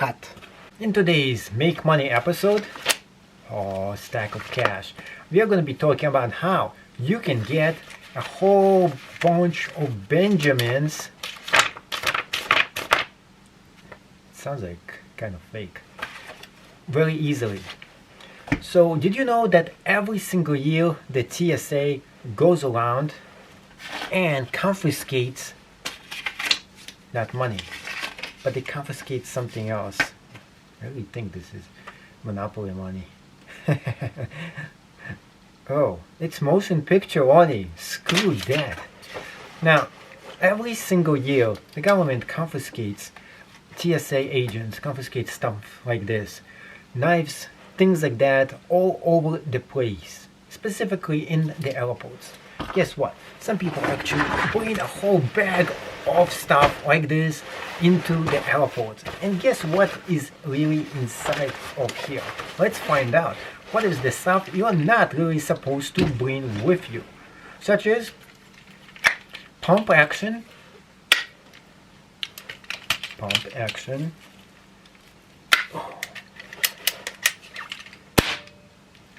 cut. In today's Make Money episode, stack of cash, we are going to be talking about how you can get a whole bunch of Benjamins. Sounds like kind of fake. Very easily. So did you know that every single year the TSA goes around and confiscates not money, but they confiscate something else? I really think this is monopoly money. Oh, it's motion picture only. Screw that. Now, every single year the government confiscates, TSA agents confiscate stuff like this, knives, things like that, all over the place, specifically in the airports. Guess what? Some people actually bring a whole bag of stuff like this into the airport. And guess what is really inside of here? Let's find out. What is the stuff you are not really supposed to bring with you? Such as pump action,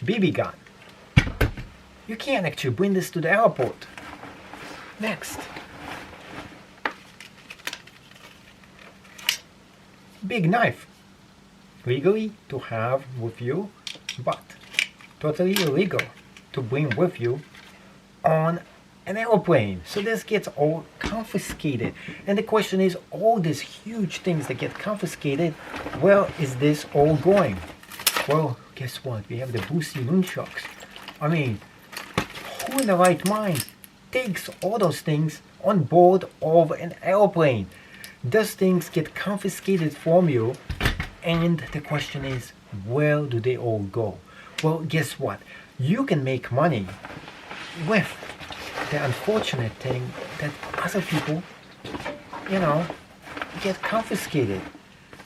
BB gun. You can't actually bring this to the airport. Next, big knife. Legally to have with you, but totally illegal to bring with you on an airplane. So this gets all confiscated. And the question is, all these huge things that get confiscated, where is this all going? Well, guess what? We have the Boosie nunchucks. I mean, who in the right mind takes all those things on board of an airplane? Those things get confiscated from you, and the question is, where do they all go? Well, guess what? You can make money with the unfortunate thing that other people, get confiscated.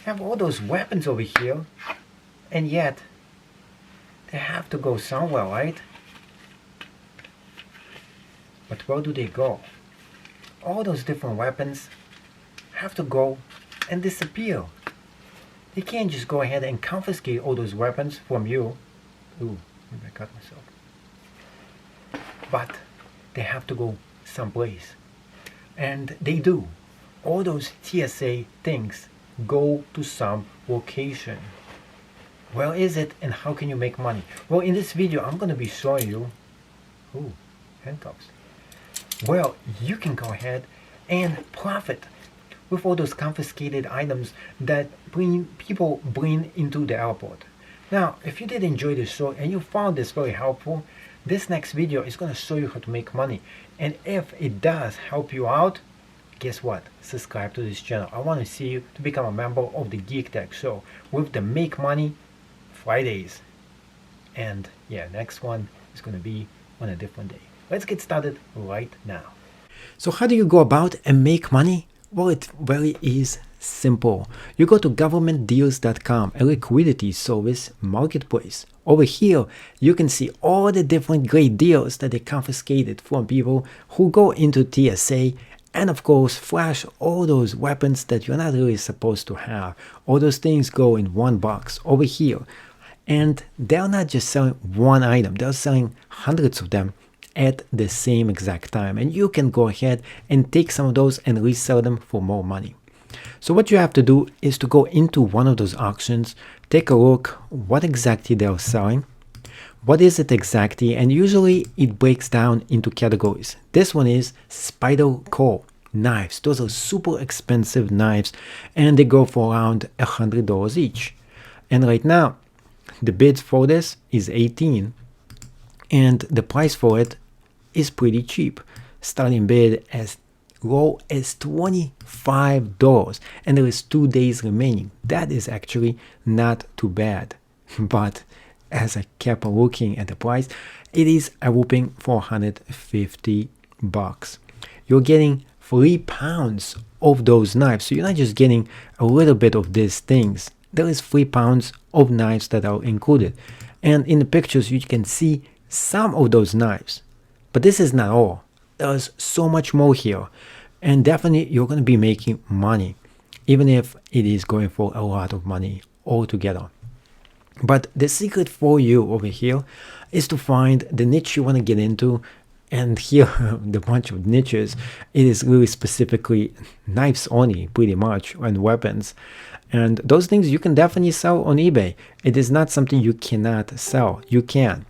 Have all those weapons over here, and yet they have to go somewhere, right? But where do they go? All those different weapons have to go and disappear. They can't just go ahead and confiscate all those weapons from you. Ooh, maybe I cut myself. But they have to go someplace. And they do. All those TSA things go to some location. Where is it and how can you make money? Well, in this video I'm going to be showing you handcuffs. Well, you can go ahead and profit with all those confiscated items that people bring into the airport. Now, if you did enjoy this show and you found this very helpful, this next video is going to show you how to make money. And if it does help you out, guess what? Subscribe to this channel. I want to see you to become a member of the Geek Tech Show with the Make Money Fridays. And yeah, next one is going to be on a different day. Let's get started right now. So how do you go about and make money? Well, it really is simple. You go to governmentdeals.com, a liquidity service marketplace. Over here, you can see all the different great deals that they confiscated from people who go into TSA, and of course, flash all those weapons that you're not really supposed to have. All those things go in one box over here. And they're not just selling one item, they're selling hundreds of them at the same exact time, and you can go ahead and take some of those and resell them for more money. So what you have to do is to go into one of those auctions, take a look what exactly they're selling, what is it exactly, and usually it breaks down into categories. This one is spider core knives. Those are super expensive knives and they go for around $100 each. And right now the bid for this is $18 and the price for it is pretty cheap. Starting bid as low as $25, and there is 2 days remaining. That is actually not too bad. But as I kept looking at the price, it is a whopping $450. You're getting 3 pounds of those knives. So you're not just getting a little bit of these things. There is 3 pounds of knives that are included. And in the pictures you can see some of those knives. But this is not all. There's so much more here. And definitely you're going to be making money. even if it is going for a lot of money altogether. But the secret for you over here is to find the niche you want to get into. And here, the bunch of niches, it is really specifically knives only, pretty much, and weapons. And those things you can definitely sell on eBay. It is not something you cannot sell. You can.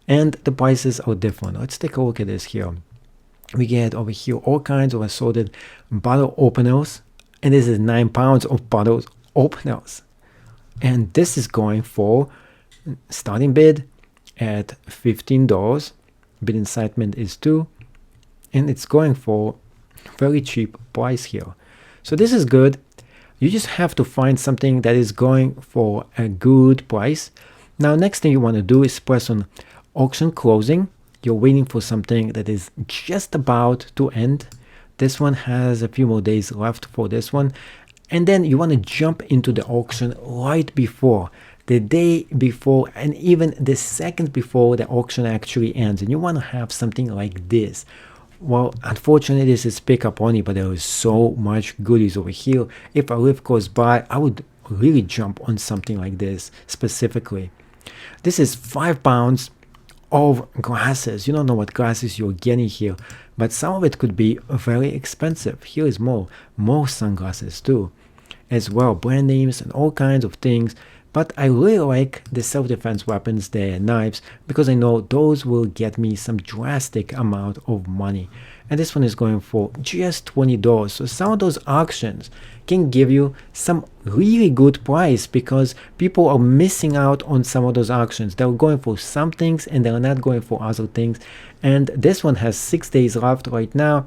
And the prices are different. Let's take a look at this here. We get over here all kinds of assorted bottle openers. And this is 9 pounds of bottle openers. And this is going for starting bid at $15. Bid incitement is 2. And it's going for very cheap price here. So this is good. You just have to find something that is going for a good price. Now, next thing you want to do is press on auction closing. You're waiting for something that is just about to end. This one has a few more days left for this one. And then you want to jump into the auction right before, the day before, and even the second before the auction actually ends. And you want to have something like this. Well, unfortunately, this is pickup only, but there is so much goodies over here. If I live close by, I would really jump on something like this specifically. This is 5 pounds of glasses. You don't know what glasses you're getting here, but some of it could be very expensive. Here is more sunglasses too, as well, brand names and all kinds of things. But I really like the self-defense weapons, the knives, because I know those will get me some drastic amount of money. And this one is going for just $20. So some of those auctions can give you some really good price because people are missing out on some of those auctions. They're going for some things and they're not going for other things. And this one has 6 days left right now.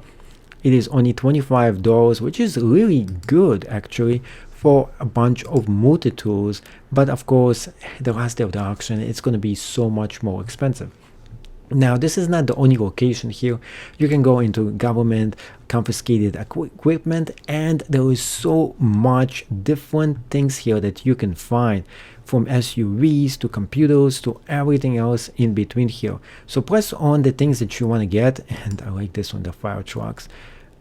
It is only $25, which is really good actually for a bunch of multi-tools. But of course, the last day of the auction, it's going to be so much more expensive. Now, this is not the only location here. You can go into government confiscated equipment, and there is so much different things here that you can find, from SUVs to computers to everything else in between here. So press on the things that you want to get, and I like this one, the fire trucks.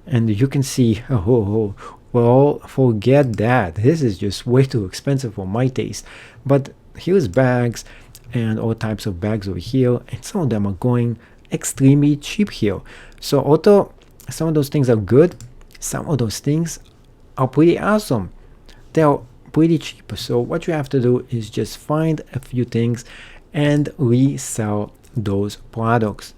And you can see, well, forget that. This is just way too expensive for my taste. But here's bags and all types of bags over here, and some of them are going extremely cheap here. So although some of those things are good, some of those things are pretty awesome. They're pretty cheap. So what you have to do is just find a few things and resell those products.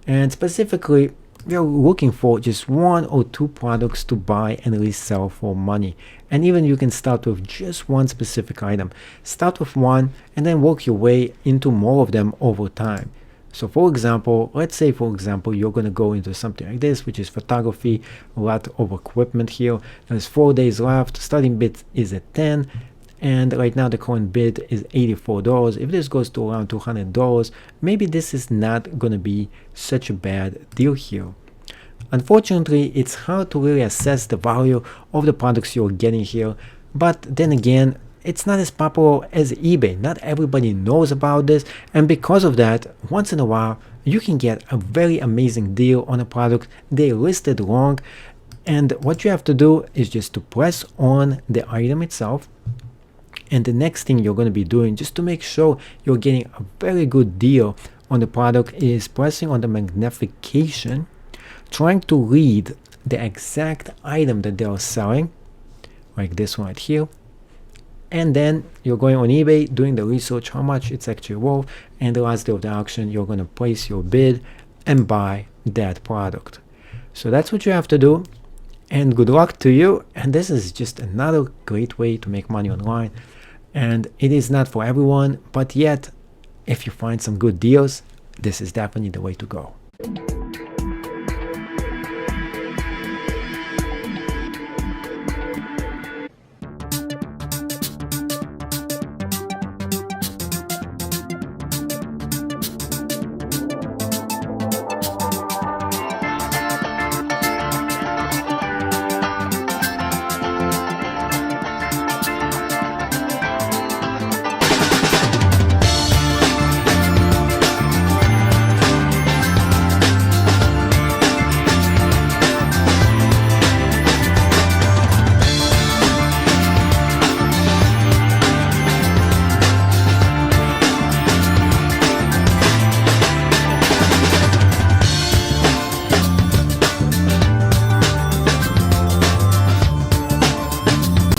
And specifically, we're looking for just 1 or 2 products to buy and resell for money. And even you can start with just one specific item. Start with one and then work your way into more of them over time. So for example, let's say for example, you're going to go into something like this, which is photography, a lot of equipment here. There's 4 days left. Starting bid is at 10. And right now the current bid is $84. If this goes to around $200, maybe this is not going to be such a bad deal here. Unfortunately, it's hard to really assess the value of the products you're getting here. But then again, it's not as popular as eBay. Not everybody knows about this. And because of that, once in a while, you can get a very amazing deal on a product they listed wrong. And what you have to do is just to press on the item itself. And the next thing you're going to be doing, just to make sure you're getting a very good deal on the product, is pressing on the magnification, trying to read the exact item that they are selling, like this one right here. And then you're going on eBay, doing the research, how much it's actually worth. And the last day of the auction, you're going to place your bid and buy that product. So that's what you have to do. And good luck to you. And this is just another great way to make money online. And it is not for everyone, but yet, if you find some good deals, this is definitely the way to go.